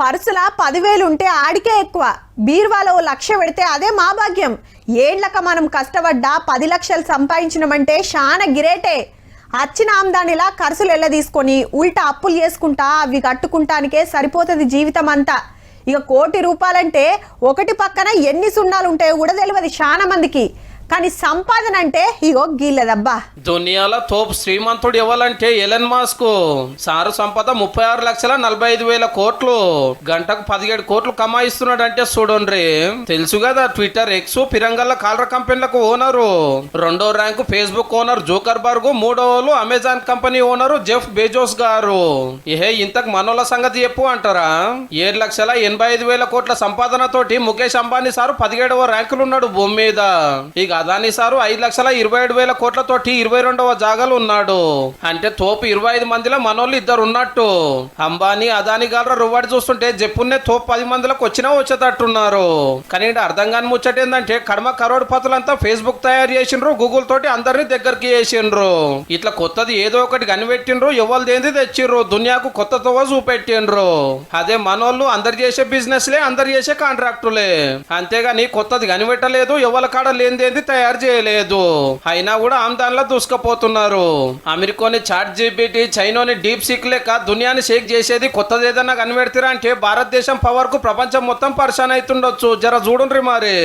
పర్సుల 10,000 ఉంటే ఆడికే ఎక్కువ, బీర్వాలో 1,00,000 పెడితే అదే మా భాగ్యం. ఏళ్లక మనం కష్టపడ్డా 10 లక్షలు సంపాదించినమంటే శానా గిరేటే. అచ్చిన ఆమ్దానిలా ఖర్చులు ఎల్ల తీసుకొని ఉల్టా అప్పులు చేసుకుంటా అవి కట్టుకుంటానికే సరిపోతుంది జీవితం అంతా. ఇక ₹1,00,00,000 అంటే ఒకటి పక్కన ఎన్ని సున్నాలు ఉంటాయో కూడా తెలియదు చాలా మందికి. కానీ సంపాదన అంటే ఇగో గీళ్ళదబ్బా. దునియాలో తోపు శ్రీమంతుడు ఇవ్వాలంటే ఎలన్ మాస్క్. సారు సంపద 36,45,000 కోట్లు, గంటకు 17 కోట్లు కమాయిస్తున్నాడు అంటే చూడండి. తెలుసు కదా, ట్విట్టర్, ఎక్స్, పిరంగల్ల కాలర కంపెనీలకు ఓనరు. 2వ ర్యాంకు ఫేస్బుక్ ఓనర్ జోకర్బర్గ్, 3వలు Amazon company owner Jeff Bezos గారు. ఇంతకు మనోళ్ళ సంగతి చెప్పు అంటారా? 7,85,000 కోట్ల సంపాదనతోటి ముఖేష్ అంబానీ సారు 17వ ర్యాంకులు ఉన్నాడు భూమి మీద. ఇక అదానీ సారు 5,27,000 కోట్లతోటి 22వ జాగాలో ఉన్నాడు. అంటే తోపు 25 మందిలో మనోళ్ళు 2 ఉన్నట్టు. అంబానీ, అదానీ గారు రువ్వాడి చూస్తుంటే చెప్పున్నే తోపు 10 మందిలకు వచ్చినా వచ్చేటట్టున్నారు. కానీ అర్థం కాని ముచ్చట ఏంటంటే కడమ కరోడ్పతులంతా ఫేస్బుక్ తయారు చేసిండ్రు, గూగుల్ తోటి అందరినీ దగ్గరికి చేసిండ్రు. ఇట్లా కొత్తది ఏదో ఒకటి కనిపెట్టిండ్రు, ఎవరిదేంది తెచ్చిండ్రు, దునియాకు కొత్త తోవ చూపెట్టిండ్రు. అదే మనోళ్ళు అందరు చేసే బిజినెస్లే, అందరు చేసే కాంట్రాక్టులే. అంతేగాని కొత్తది కనిపెట్టలేదు, ఎవరి కాడ లేనిదేంది తయారు చేయలేదు. అయినా కూడా ఆమ్దాన్లా దూసుకుపోతున్నారు. అమెరికాని చాట్ జీపీటీ, చైనాని డీప్ సీక్ లెక్క దునియాని షేక్ చేసేది కొత్తది ఏదన్నా కనిపెడతారా అంటే భారతదేశం పవర్ కు ప్రపంచం మొత్తం పరిశాన్ అవుతుండొచ్చు. జర చూడండి మరి.